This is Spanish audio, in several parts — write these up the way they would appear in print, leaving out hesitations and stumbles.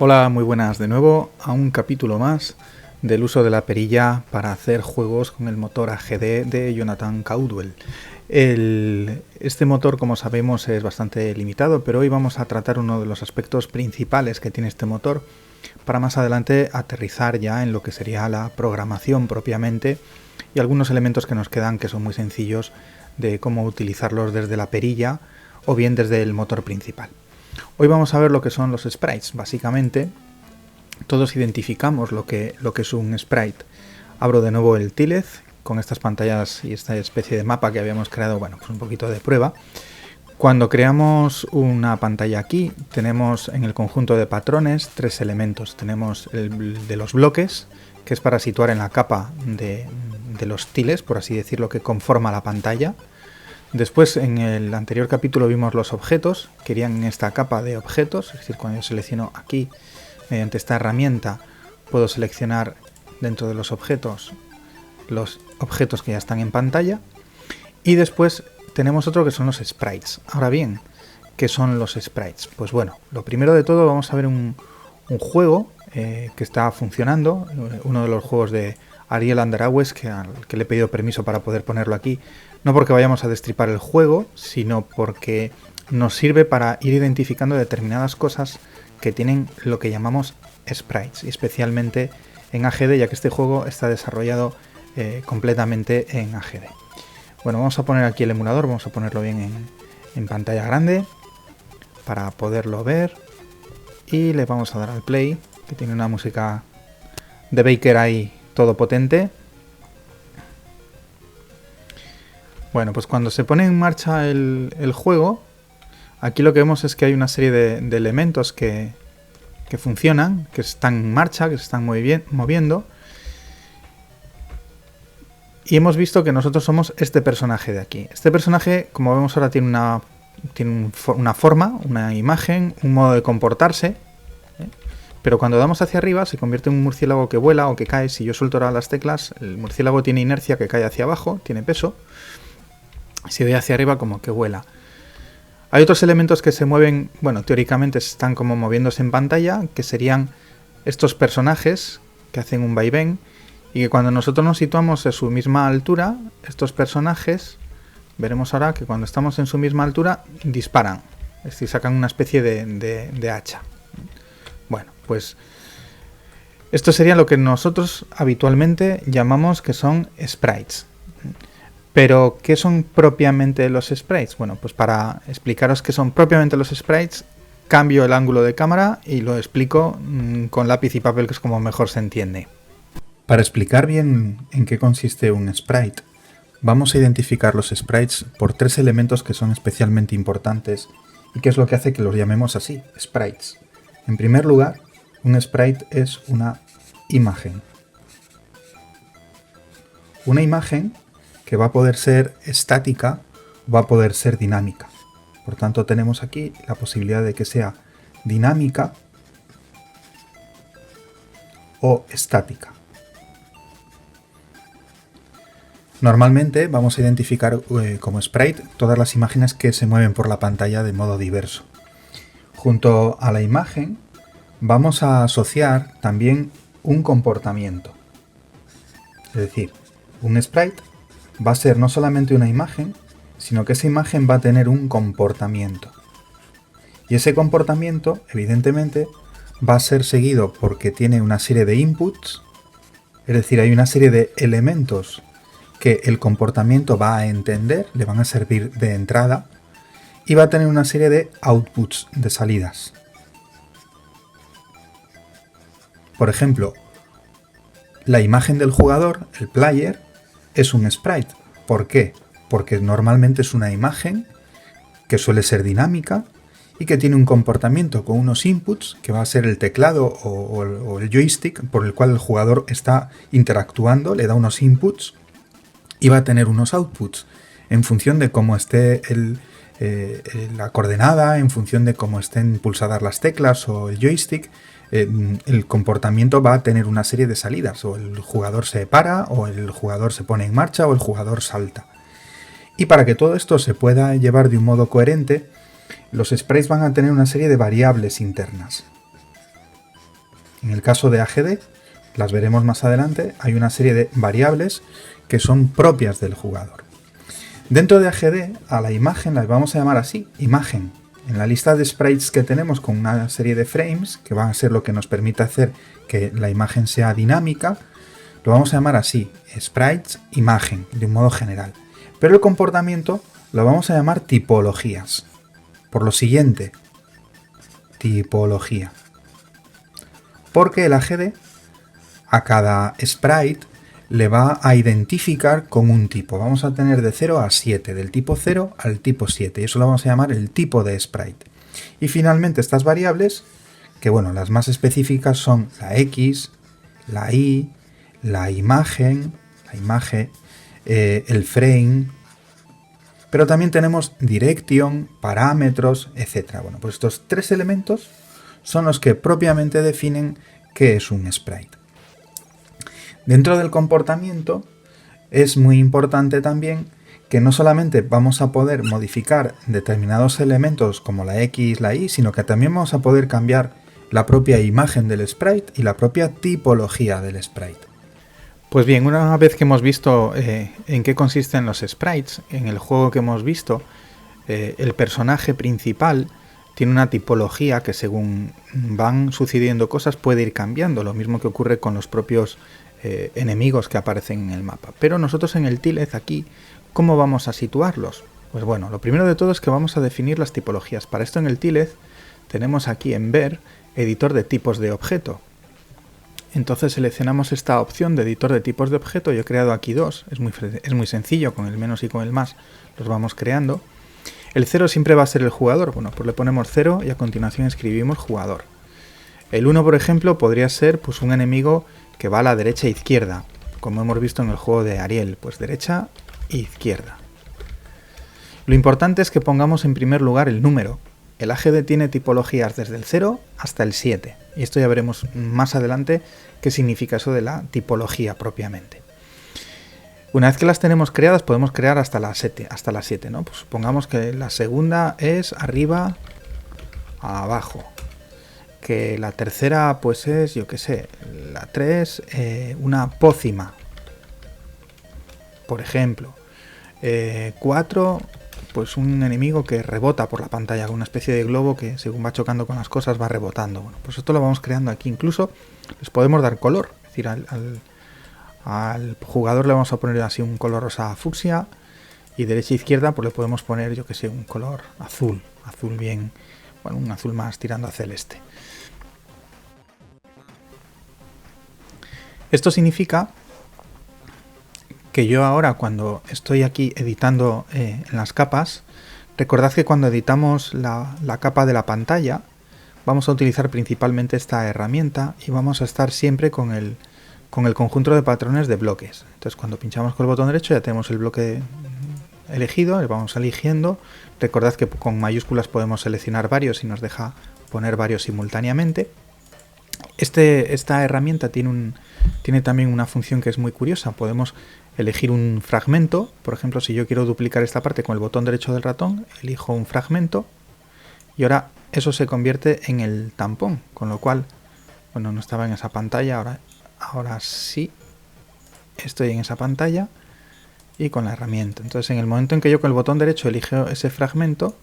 Hola, muy buenas de nuevo a un capítulo más del uso de la perilla para hacer juegos con el motor AGD de Jonathan Caldwell. Este motor, como sabemos, es bastante limitado, pero hoy vamos a tratar uno de los aspectos principales que tiene este motor para más adelante aterrizar ya en lo que sería la programación propiamente y algunos elementos que nos quedan que son muy sencillos de cómo utilizarlos desde la perilla o bien desde el motor principal. Hoy vamos a ver lo que son los sprites. Básicamente, todos identificamos lo que es un sprite. Abro de nuevo el Tilez con estas pantallas y esta especie de mapa que habíamos creado, bueno, pues un poquito de prueba. Cuando creamos una pantalla aquí, tenemos en el conjunto de patrones tres elementos. Tenemos el de los bloques, que es para situar en la capa de los tiles, por así decirlo, que conforma la pantalla. Después, en el anterior capítulo vimos los objetos, que irían en esta capa de objetos, es decir, cuando yo selecciono aquí, mediante esta herramienta, puedo seleccionar dentro de los objetos que ya están en pantalla. Y después tenemos otro que son los sprites. Ahora bien, ¿qué son los sprites? Pues bueno, lo primero de todo vamos a ver un juego que está funcionando, uno de los juegos de Ariel Andaragües, que le he pedido permiso para poder ponerlo aquí, no porque vayamos a destripar el juego, sino porque nos sirve para ir identificando determinadas cosas que tienen lo que llamamos sprites, y especialmente en AGD, ya que este juego está desarrollado completamente en AGD. Bueno, vamos a poner aquí el emulador, vamos a ponerlo bien en pantalla grande para poderlo ver, y le vamos a dar al play, que tiene una música de Baker ahí todo potente. Bueno, pues cuando se pone en marcha el juego, aquí lo que vemos es que hay una serie de elementos que funcionan, que están en marcha, que se están moviendo. Y hemos visto que nosotros somos este personaje de aquí. Este personaje, como vemos ahora, tiene una forma, una imagen, un modo de comportarse. Pero cuando damos hacia arriba se convierte en un murciélago que vuela o que cae. Si yo suelto ahora las teclas, el murciélago tiene inercia, que cae hacia abajo, tiene peso. Si doy hacia arriba, como que vuela. Hay otros elementos que se mueven, bueno, teóricamente están como moviéndose en pantalla, que serían estos personajes que hacen un vaivén, y que cuando nosotros nos situamos a su misma altura, estos personajes, veremos ahora que cuando estamos en su misma altura, disparan. Es decir, sacan una especie de hacha. Bueno, pues esto sería lo que nosotros habitualmente llamamos que son sprites. Pero, ¿qué son propiamente los sprites? Bueno, pues para explicaros qué son propiamente los sprites, cambio el ángulo de cámara y lo explico con lápiz y papel, que es como mejor se entiende. Para explicar bien en qué consiste un sprite, vamos a identificar los sprites por tres elementos que son especialmente importantes y que es lo que hace que los llamemos así, sprites. En primer lugar, un sprite es una imagen. Una imagen que va a poder ser estática o va a poder ser dinámica. Por tanto, tenemos aquí la posibilidad de que sea dinámica o estática. Normalmente vamos a identificar como sprite todas las imágenes que se mueven por la pantalla de modo diverso. Junto a la imagen vamos a asociar también un comportamiento. Es decir, un sprite va a ser no solamente una imagen, sino que esa imagen va a tener un comportamiento. Y ese comportamiento, evidentemente, va a ser seguido porque tiene una serie de inputs, es decir, hay una serie de elementos que el comportamiento va a entender, le van a servir de entrada, y va a tener una serie de outputs, de salidas. Por ejemplo, la imagen del jugador, el player, es un sprite. ¿Por qué? Porque normalmente es una imagen que suele ser dinámica y que tiene un comportamiento con unos inputs, que va a ser el teclado o el joystick por el cual el jugador está interactuando, le da unos inputs y va a tener unos outputs en función de cómo esté la coordenada, en función de cómo estén pulsadas las teclas o el joystick. El comportamiento va a tener una serie de salidas, o el jugador se para, o el jugador se pone en marcha, o el jugador salta. Y para que todo esto se pueda llevar de un modo coherente, los sprites van a tener una serie de variables internas. En el caso de AGD, las veremos más adelante, hay una serie de variables que son propias del jugador. Dentro de AGD, a la imagen la vamos a llamar así, imagen. En la lista de sprites que tenemos con una serie de frames, que van a ser lo que nos permite hacer que la imagen sea dinámica, lo vamos a llamar así, sprites, imagen, de un modo general. Pero el comportamiento lo vamos a llamar tipologías. Por lo siguiente, tipología. Porque el AGD a cada sprite le va a identificar con un tipo. Vamos a tener de 0 a 7, del tipo 0 al tipo 7, y eso lo vamos a llamar el tipo de sprite. Y finalmente estas variables, que bueno, las más específicas son la X, la Y, la imagen, el frame, pero también tenemos direction, parámetros, etc. Bueno, pues estos tres elementos son los que propiamente definen qué es un sprite. Dentro del comportamiento es muy importante también que no solamente vamos a poder modificar determinados elementos como la X, la Y, sino que también vamos a poder cambiar la propia imagen del sprite y la propia tipología del sprite. Pues bien, una vez que hemos visto en qué consisten los sprites, en el juego que hemos visto, el personaje principal tiene una tipología que según van sucediendo cosas puede ir cambiando, lo mismo que ocurre con los propios enemigos que aparecen en el mapa. Pero nosotros en el tiled aquí, ¿cómo vamos a situarlos? Pues bueno, lo primero de todo es que vamos a definir las tipologías. Para esto en el tiled tenemos aquí en ver editor de tipos de objeto. Entonces seleccionamos esta opción de editor de tipos de objeto. Yo he creado aquí dos, es muy sencillo, con el menos y con el más los vamos creando. El 0 siempre va a ser el jugador, bueno, pues le ponemos 0 y a continuación escribimos jugador. El 1, por ejemplo, podría ser pues un enemigo que va a la derecha e izquierda, como hemos visto en el juego de Ariel, pues derecha e izquierda. Lo importante es que pongamos en primer lugar el número. El AGD tiene tipologías desde el 0 hasta el 7, y esto ya veremos más adelante qué significa eso de la tipología propiamente. Una vez que las tenemos creadas, podemos crear hasta las 7, ¿no? Pues supongamos que la segunda es arriba a abajo, que la tercera pues es, yo qué sé, la 3, una pócima, por ejemplo. 4, pues un enemigo que rebota por la pantalla, con una especie de globo que según va chocando con las cosas va rebotando. Bueno, pues esto lo vamos creando aquí. Incluso les podemos dar color, es decir, al jugador le vamos a poner así un color rosa fucsia, y derecha e izquierda pues le podemos poner, yo que sé, un color azul bien, bueno, un azul más tirando a celeste. Esto significa que yo ahora, cuando estoy aquí editando en las capas, recordad que cuando editamos la capa de la pantalla vamos a utilizar principalmente esta herramienta y vamos a estar siempre con el conjunto de patrones de bloques. Entonces cuando pinchamos con el botón derecho ya tenemos el bloque elegido, le vamos eligiendo. Recordad que con mayúsculas podemos seleccionar varios y nos deja poner varios simultáneamente. Esta herramienta tiene también una función que es muy curiosa. Podemos elegir un fragmento. Por ejemplo, si yo quiero duplicar esta parte con el botón derecho del ratón, elijo un fragmento y ahora eso se convierte en el tampón, con lo cual, bueno, no estaba en esa pantalla, ahora sí estoy en esa pantalla y con la herramienta. Entonces, en el momento en que yo con el botón derecho elijo ese fragmento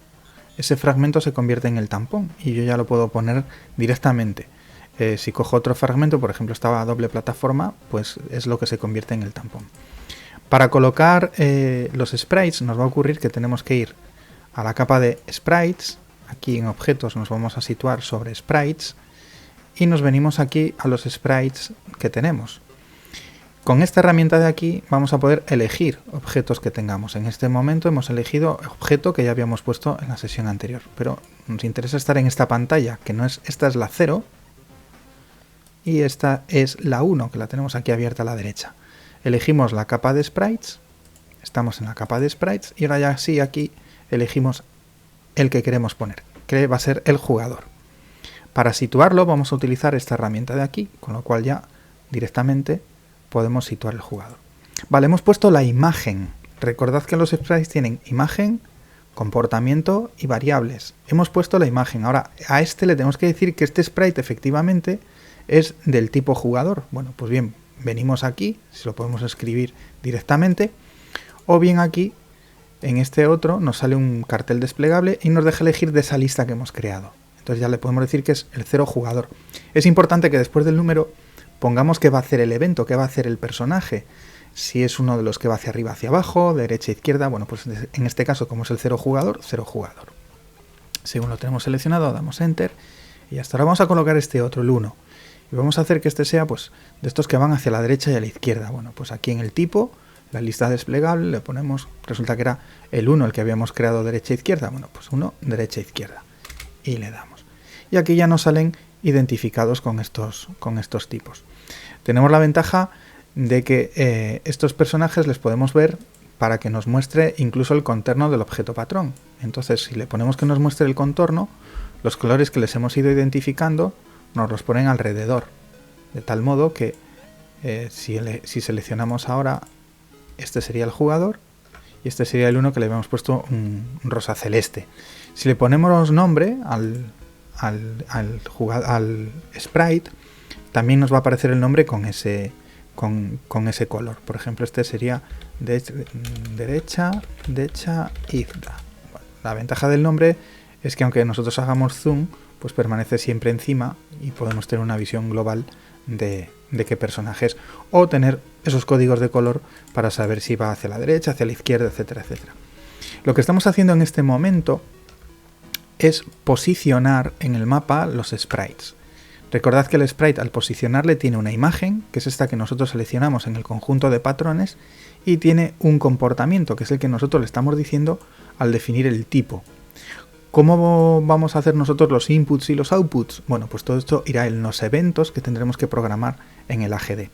se convierte en el tampón y yo ya lo puedo poner directamente. Si cojo otro fragmento, por ejemplo estaba a doble plataforma, pues es lo que se convierte en el tampón. Para colocar los sprites nos va a ocurrir que tenemos que ir a la capa de sprites, aquí en objetos nos vamos a situar sobre sprites y nos venimos aquí a los sprites que tenemos. Con esta herramienta de aquí vamos a poder elegir objetos que tengamos. En este momento hemos elegido objeto que ya habíamos puesto en la sesión anterior, pero nos interesa estar en esta pantalla, que no es, esta es la 0 y esta es la 1, que la tenemos aquí abierta a la derecha. Elegimos la capa de sprites, estamos en la capa de sprites y ahora ya sí aquí elegimos el que queremos poner, que va a ser el jugador. Para situarlo vamos a utilizar esta herramienta de aquí, con lo cual ya directamente podemos situar el jugador. Vale, hemos puesto la imagen. Recordad que los sprites tienen imagen, comportamiento y variables. Hemos puesto la imagen. Ahora a este le tenemos que decir que este sprite efectivamente es del tipo jugador. Bueno, pues bien, venimos aquí, si lo podemos escribir directamente, o bien aquí, en este otro, nos sale un cartel desplegable y nos deja elegir de esa lista que hemos creado. Entonces ya le podemos decir que es el 0 jugador. Es importante que después del número pongamos qué va a hacer el evento, qué va a hacer el personaje. Si es uno de los que va hacia arriba, hacia abajo, derecha, izquierda, bueno, pues en este caso, como es el 0 jugador, 0 jugador. Según lo tenemos seleccionado, damos Enter y hasta ahora vamos a colocar este otro, el 1. Y vamos a hacer que este sea, pues, de estos que van hacia la derecha y a la izquierda. Bueno, pues aquí en el tipo, la lista desplegable, le ponemos, resulta que era el 1 el que habíamos creado derecha e izquierda. Bueno, pues 1, derecha e izquierda. Y le damos. Y aquí ya nos salen identificados con estos tipos. Tenemos la ventaja de que estos personajes les podemos ver para que nos muestre incluso el contorno del objeto patrón. Entonces, si le ponemos que nos muestre el contorno, los colores que les hemos ido identificando nos los ponen alrededor. De tal modo que si seleccionamos ahora, este sería el jugador y este sería el 1 que le habíamos puesto un rosa celeste. Si le ponemos nombre al sprite, también nos va a aparecer el nombre con ese color. Por ejemplo, este sería derecha, izquierda. Bueno, la ventaja del nombre es que aunque nosotros hagamos zoom, pues permanece siempre encima y podemos tener una visión global de qué personajes, o tener esos códigos de color para saber si va hacia la derecha, hacia la izquierda, etcétera, etcétera. Lo que estamos haciendo en este momento es posicionar en el mapa los sprites. Recordad que el sprite, al posicionarle, tiene una imagen, que es esta que nosotros seleccionamos en el conjunto de patrones, y tiene un comportamiento, que es el que nosotros le estamos diciendo al definir el tipo. ¿Cómo vamos a hacer nosotros los inputs y los outputs? Bueno, pues todo esto irá en los eventos que tendremos que programar en el AGD.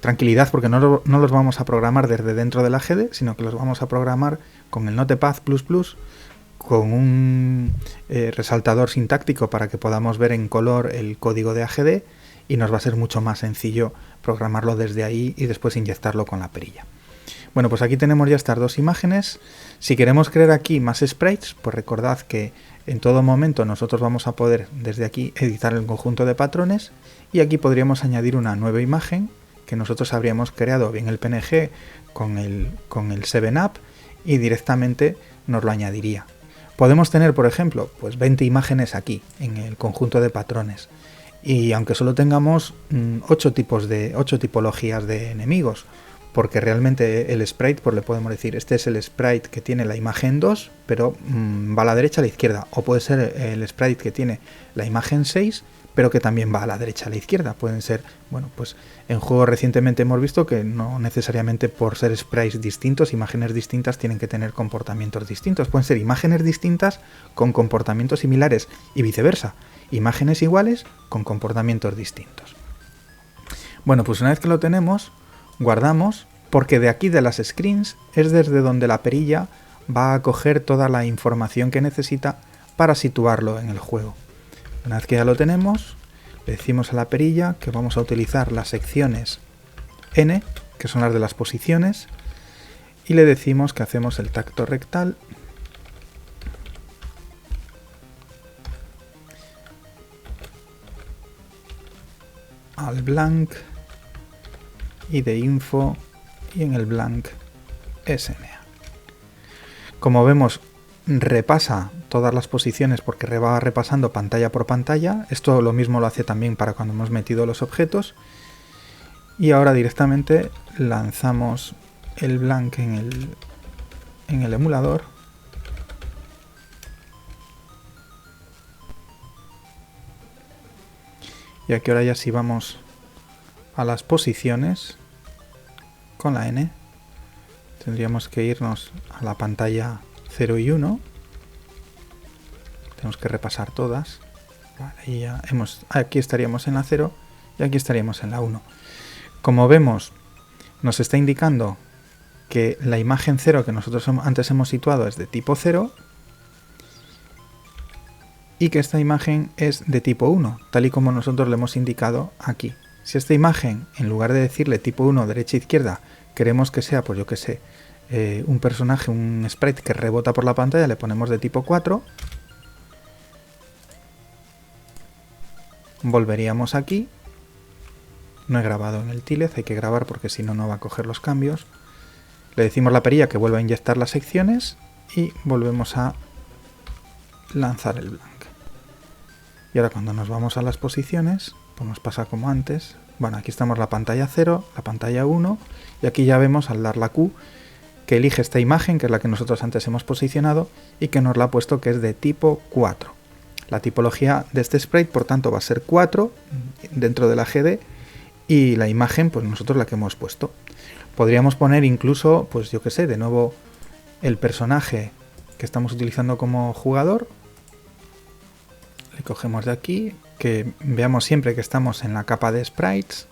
Tranquilidad, porque no los vamos a programar desde dentro del AGD, sino que los vamos a programar con el Notepad++, con un resaltador sintáctico para que podamos ver en color el código de AGD, y nos va a ser mucho más sencillo programarlo desde ahí y después inyectarlo con la perilla. Bueno, pues aquí tenemos ya estas dos imágenes. Si queremos crear aquí más sprites, pues recordad que en todo momento nosotros vamos a poder desde aquí editar el conjunto de patrones, y aquí podríamos añadir una nueva imagen que nosotros habríamos creado bien el PNG con el 7up y directamente nos lo añadiría. Podemos tener, por ejemplo, pues 20 imágenes aquí en el conjunto de patrones, y aunque solo tengamos 8 tipologías de enemigos, porque realmente el sprite, pues le podemos decir, este es el sprite que tiene la imagen 2, pero va a la derecha a la izquierda, o puede ser el sprite que tiene la imagen 6, pero que también va a la derecha a la izquierda. Pueden ser, bueno, pues en juegos recientemente hemos visto que no necesariamente por ser sprites distintos, imágenes distintas, tienen que tener comportamientos distintos. Pueden ser imágenes distintas con comportamientos similares y viceversa, imágenes iguales con comportamientos distintos. Bueno, pues una vez que lo tenemos, guardamos, porque de aquí de las screens es desde donde la perilla va a coger toda la información que necesita para situarlo en el juego. Una vez que ya lo tenemos, le decimos a la perilla que vamos a utilizar las secciones N, que son las de las posiciones, y le decimos que hacemos el tacto rectal al blank y de info, y en el blank SMA. Como vemos, repasa todas las posiciones porque va repasando pantalla por pantalla. Esto lo mismo lo hace también para cuando hemos metido los objetos. Y ahora directamente lanzamos el blank en el emulador. Y aquí ahora ya si vamos a las posiciones con la N, tendríamos que irnos a la pantalla 0 y 1. Tenemos que repasar todas. Vale, y ya aquí estaríamos en la 0 y aquí estaríamos en la 1. Como vemos, nos está indicando que la imagen 0 que nosotros antes hemos situado es de tipo 0 y que esta imagen es de tipo 1, tal y como nosotros le hemos indicado aquí. Si esta imagen, en lugar de decirle tipo 1 derecha e izquierda, queremos que sea, pues yo que sé, un personaje, un sprite que rebota por la pantalla, le ponemos de tipo 4. Volveríamos aquí No he grabado en el tiled, hay que grabar porque si no, no va a coger los cambios. Le decimos a la perilla que vuelva a inyectar las secciones y volvemos a lanzar el blank. Y ahora cuando nos vamos a las posiciones, pues nos pasa como antes. Bueno, aquí estamos la pantalla 0, la pantalla 1 y aquí ya vemos al dar la Q que elige esta imagen, que es la que nosotros antes hemos posicionado y que nos la ha puesto que es de tipo 4. La tipología de este sprite, por tanto, va a ser 4 dentro de la GD y la imagen, pues nosotros la que hemos puesto. Podríamos poner incluso, pues yo que sé, de nuevo el personaje que estamos utilizando como jugador. Le cogemos de aquí, que veamos siempre que estamos en la capa de sprites.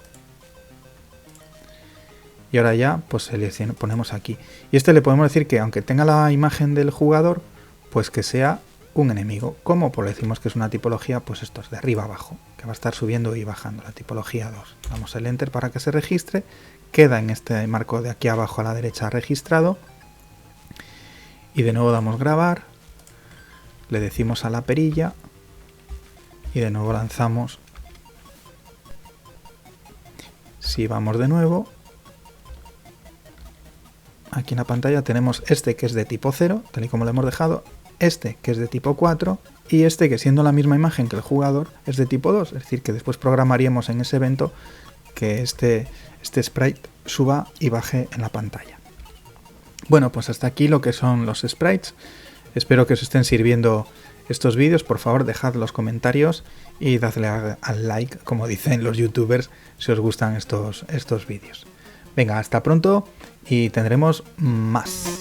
Y ahora ya pues ponemos aquí. Y le podemos decir que aunque tenga la imagen del jugador, pues que sea un enemigo. ¿Cómo? Pues le decimos que es una tipología, pues esto es de arriba abajo, que va a estar subiendo y bajando, la tipología 2. Damos el enter para que se registre. Queda en este marco de aquí abajo a la derecha registrado. Y de nuevo damos grabar. Le decimos a la perilla. Y de nuevo lanzamos. Si vamos de nuevo, aquí en la pantalla tenemos este que es de tipo 0, tal y como lo hemos dejado, este que es de tipo 4 y este que siendo la misma imagen que el jugador es de tipo 2, es decir que después programaríamos en ese evento que este sprite suba y baje en la pantalla. Bueno, pues hasta aquí lo que son los sprites. Espero que os estén sirviendo estos vídeos. Por favor, dejad los comentarios y dadle al like, como dicen los youtubers, si os gustan estos vídeos. Venga, hasta pronto y tendremos más.